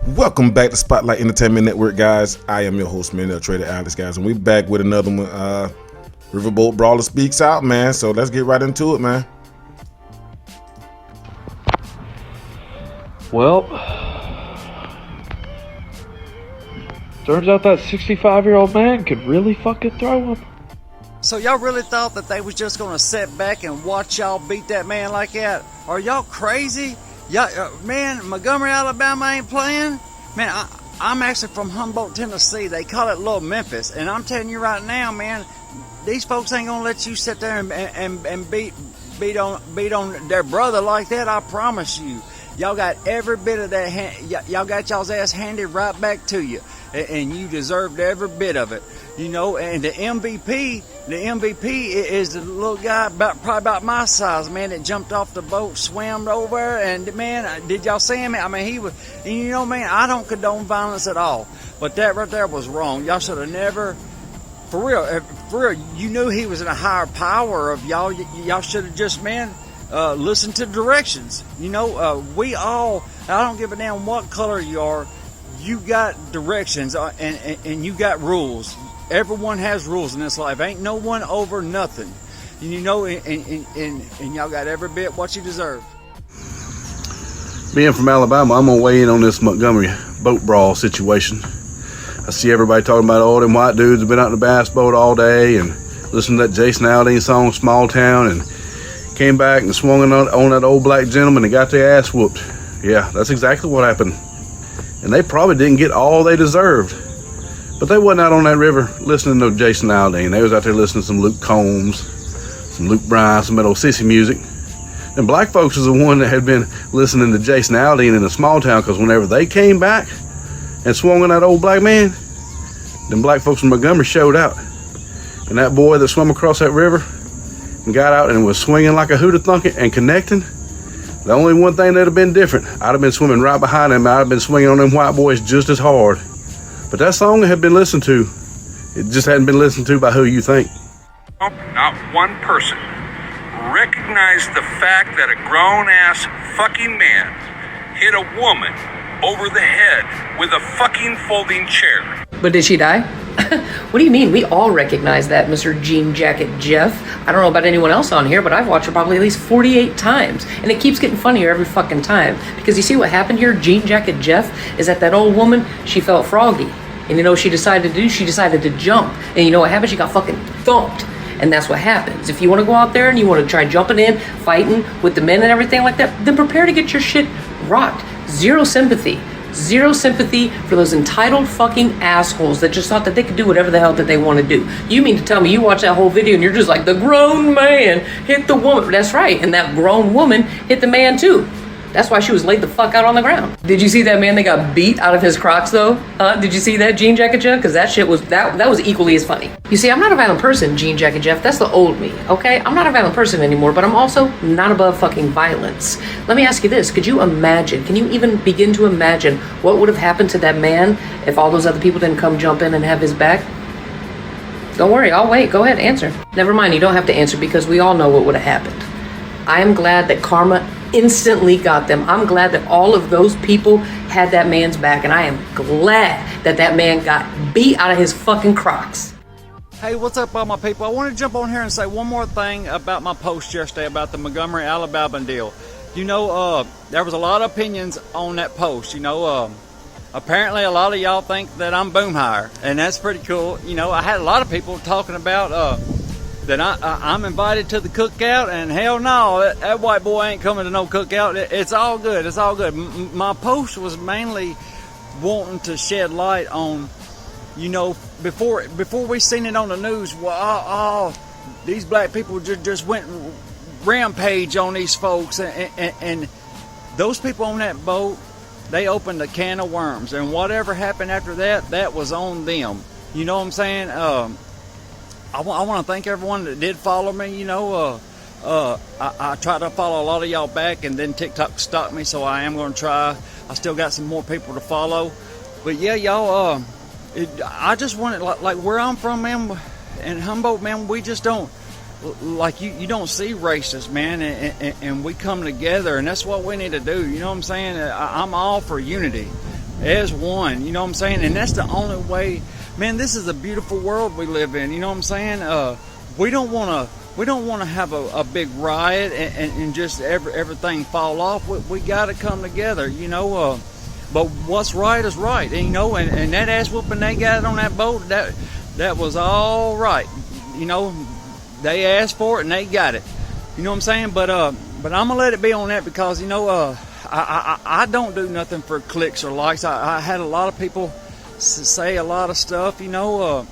Welcome back to Spotlight Entertainment Network, guys. I am your host, man, Trader Alex, guys, and we're back with another one. Riverboat Brawler speaks out, man. So let's get right into it, man. Well, turns out that 65-year-old man could really fucking throw him. So y'all really thought that they was just gonna sit back and watch y'all beat that man like that? Are y'all crazy? Y'all, man, Montgomery, Alabama ain't playing? Man, I'm actually from Humboldt, Tennessee. They call it Little Memphis. And I'm telling you right now, man, these folks ain't gonna let you sit there and beat on their brother like that, I promise you. Y'all got every bit of that, y'all got y'all's ass handed right back to you. And you deserved every bit of it. You know, and the MVP is the little guy probably about my size, man, that jumped off the boat, swam over, and man, did y'all see him? I mean, he was, and you know, man, I don't condone violence at all, but that right there was wrong. Y'all should have never, for real, you knew he was in a higher power of y'all. Y'all should have just, man, listened to directions. You know, we all, I don't give a damn what color you are, you got directions and you got rules. Everyone has rules in this life. Ain't no one over nothing. And you know, and y'all got every bit what you deserve. Being from Alabama, I'm gonna weigh in on this Montgomery boat brawl situation. I see everybody talking about all them white dudes have been out in the bass boat all day and listening to that Jason Aldean song, Small Town, and came back and swung on that old black gentleman and got their ass whooped. Yeah, that's exactly what happened. And they probably didn't get all they deserved. But they wasn't out on that river listening to Jason Aldean. They was out there listening to some Luke Combs, some Luke Bryan, some of that old sissy music. And black folks was the one that had been listening to Jason Aldean in a small town, because whenever they came back and swung on that old black man, them black folks from Montgomery showed out. And that boy that swam across that river and got out and was swinging like a hooter thunking and connecting, the only one thing that'd have been different, I'd have been swimming right behind him. I'd have been swinging on them white boys just as hard. But that song had been listened to. It just hadn't been listened to by who you think. Not one person recognized the fact that a grown-ass fucking man hit a woman over the head with a fucking folding chair. But did she die? What do you mean? We all recognize that, Mr. Jean Jacket Jeff. I don't know about anyone else on here, but I've watched it probably at least 48 times. And it keeps getting funnier every fucking time. Because you see what happened here, Jean Jacket Jeff, is that old woman, she felt froggy. And you know what she decided to do? She decided to jump. And you know what happened? She got fucking thumped. And that's what happens. If you want to go out there and you want to try jumping in, fighting with the men and everything like that, then prepare to get your shit rocked. Zero sympathy. Zero sympathy for those entitled fucking assholes that just thought that they could do whatever the hell that they want to do. You mean to tell me you watch that whole video and you're just like, the grown man hit the woman. That's right. And that grown woman hit the man too. That's why she was laid the fuck out on the ground. Did you see that man that got beat out of his Crocs though? Did you see that, Jean Jacket Jeff? Because that shit was, that was equally as funny. You see, I'm not a violent person, Jean Jacket Jeff. That's the old me, okay? I'm not a violent person anymore, but I'm also not above fucking violence. Let me ask you this. Could you imagine, can you even begin to imagine what would have happened to that man if all those other people didn't come jump in and have his back? Don't worry, I'll wait. Go ahead, answer. Never mind, you don't have to answer because we all know what would have happened. I am glad that karma instantly got them. I'm glad that all of those people had that man's back, and I am glad that that man got beat out of his fucking Crocs. Hey, what's up, all my people? I want to jump on here and say one more thing about my post yesterday about the Montgomery, Alabama deal. You know, there was a lot of opinions on that post. You know, apparently a lot of y'all think that I'm Boomhire, and that's pretty cool. You know, I had a lot of people talking about that I'm invited to the cookout, and hell no, that white boy ain't coming to no cookout. It's all good. It's all good. My post was mainly wanting to shed light on, you know, before we seen it on the news, well, these black people just went rampage on these folks, and those people on that boat, they opened a can of worms, and whatever happened after that, that was on them. You know what I'm saying? I want to thank everyone that did follow me. You know, I try to follow a lot of y'all back, and then TikTok stopped me, so I am going to try. I still got some more people to follow. But yeah, y'all, I just want it like where I'm from, man, in Humboldt, man, we just don't, like you don't see racists, man, and we come together, and that's what we need to do. You know what I'm saying? I'm all for unity. as one. You know what I'm saying? And that's the only way. Man, this is a beautiful world we live in. You know what I'm saying? We don't want to have a big riot and just everything fall off. We got to come together. You know. But what's right is right. And, you know, and that ass whooping they got on that boat, that was all right. You know, they asked for it and they got it. You know what I'm saying? But I'm gonna let it be on that because, you know, I don't do nothing for clicks or likes. I had a lot of people say a lot of stuff. You know,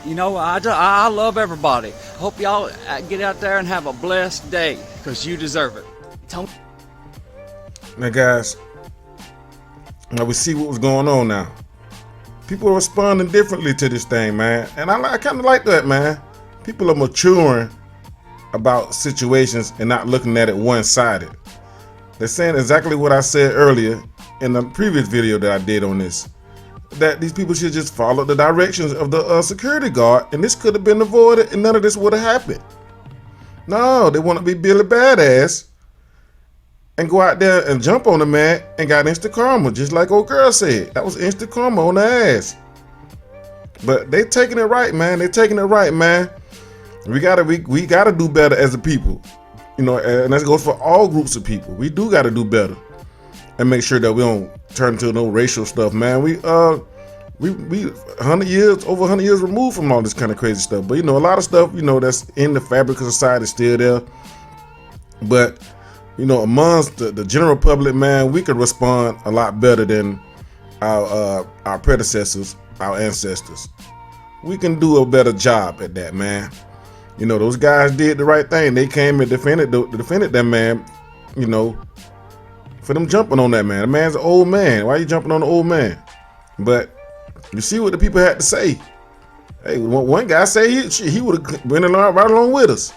I love everybody. Hope y'all get out there and have a blessed day because you deserve it. Now, guys, now we see what was going on now. People are responding differently to this thing, man. And I kind of like that, man. People are maturing about situations and not looking at it one-sided. They're saying exactly what I said earlier in the previous video that I did on this. That these people should just follow the directions of the security guard, and this could have been avoided and none of this would have happened. No, they want to be Billy Badass and go out there and jump on the man and got instant karma, just like old girl said. That was instant karma on the ass. But they taking it right, man. They taking it right, man. We gotta do better as a people. You know, and that goes for all groups of people. We do gotta do better and make sure that we don't turn into no racial stuff, man. We 100 years, over 100 years removed from all this kind of crazy stuff. But you know, a lot of stuff, you know, that's in the fabric of society is still there. But you know, amongst the general public, man, we could respond a lot better than our predecessors, our ancestors. We can do a better job at that, man. You know, those guys did the right thing. They came and defended that man, you know, for them jumping on that man. The man's an old man. Why are you jumping on the old man? But you see what the people had to say. Hey, one guy said he would have went along right along with us.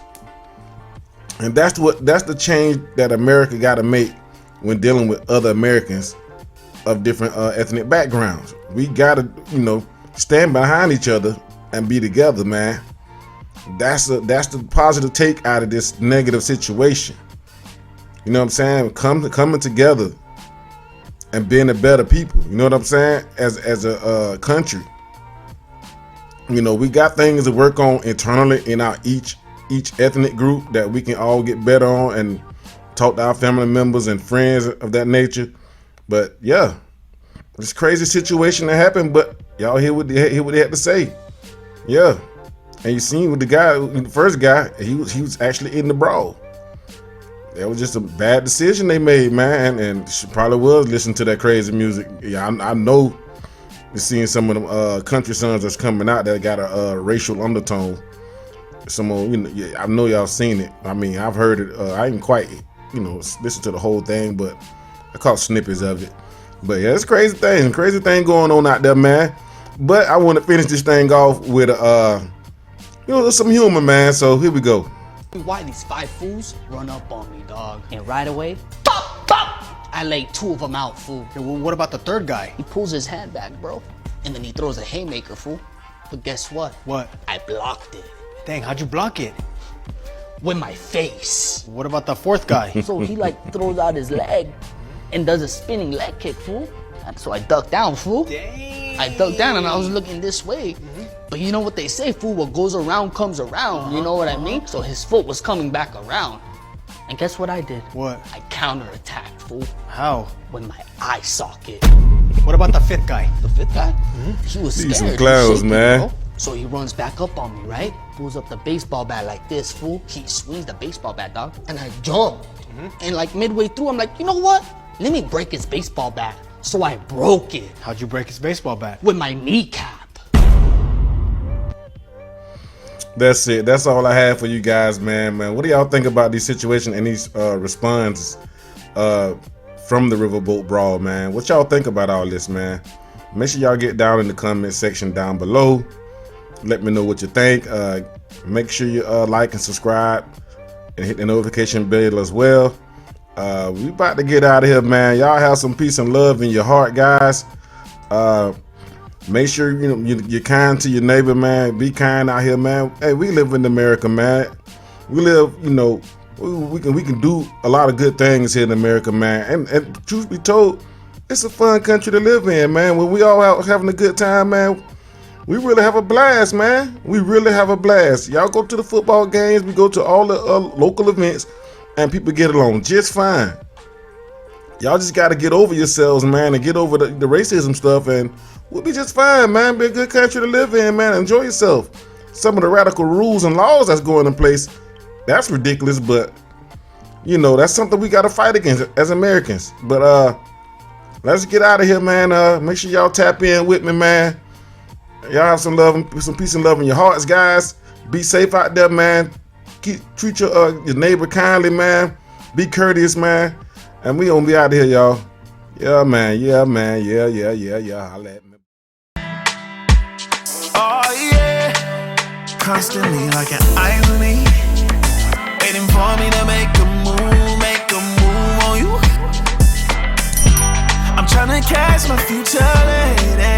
And that's the change that America got to make when dealing with other Americans of different ethnic backgrounds. We got to, you know, stand behind each other and be together, man. That's the positive take out of this negative situation. You know what I'm saying? Coming together and being a better people. You know what I'm saying? As a country. You know, we got things to work on internally in our each ethnic group that we can all get better on and talk to our family members and friends of that nature. But yeah, this crazy situation that happened, but y'all hear what they had to say. Yeah. And you seen with the first guy, he was actually in the brawl. That was just a bad decision they made, man. And she probably was listening to that crazy music. Yeah, I know you're seeing some of them country songs that's coming out that got a racial undertone. Some of, you know, yeah, I know y'all seen it. I mean, I've heard it. I didn't quite, you know, listen to the whole thing, but I caught snippets of it. But yeah, it's crazy thing going on out there, man. But I want to finish this thing off with you know, some humor, man. So here we go. Why these 5 fools run up on me, dog? And right away, pop, pop! I laid 2 of them out, fool. Okay, well, what about the third guy? He pulls his hand back, bro. And then he throws a haymaker, fool. But guess what? What? I blocked it. Dang, how'd you block it? With my face. What about the fourth guy? So he like throws out his leg and does a spinning leg kick, fool. So I ducked down, fool. Dang. I ducked down and I was looking this way. But you know what they say, fool? What goes around comes around. You know what I mean? So his foot was coming back around. And guess what I did? What? I counterattacked, fool. How? With my eye socket. What about the fifth guy? The fifth guy? He was scared. These some He was clowns, shaking, man. bro. So he runs back up on me, right? Pulls up the baseball bat like this, fool. He swings the baseball bat, dog. And I jumped. And like midway through, I'm like, you know what? Let me break his baseball bat. So I broke it. How'd you break his baseball bat? With my kneecap. That's it. That's all I have for you guys, man. What do y'all think about these situations and these responses from the Riverboat Brawl, man? What y'all think about all this, man? Make sure y'all get down in the comment section down below. Let me know what you think. Make sure you like and subscribe and hit the notification bell as well. We about to get out of here, man. Y'all have some peace and love in your heart, guys. Make sure you're kind to your neighbor, man. Be kind out here, man. Hey, we live in America, man. We live, you know, we can do a lot of good things here in America, man. And truth be told, It's a fun country to live in, man. When we all out having a good time, man, we really have a blast, man. We really have a blast. Y'all go to the football games. We go to all the local events, and people get along just fine. Y'all just got to get over yourselves, man, and get over the racism stuff, and we'll be just fine, man. Be a good country to live in, man. Enjoy yourself. Some of the radical rules and laws that's going in place, that's ridiculous, but, you know, that's something we got to fight against as Americans. But let's get out of here, man. Make sure y'all tap in with me, man. Y'all have some love, some peace and love in your hearts, guys. Be safe out there, man. Treat your neighbor kindly, man. Be courteous, man. And we gonna be out of here, y'all. Yeah, man. Yeah, man. Yeah. Holla at me. Oh, yeah. Constantly like an irony. Waiting for me to make a move on you. I'm trying to catch my future lady.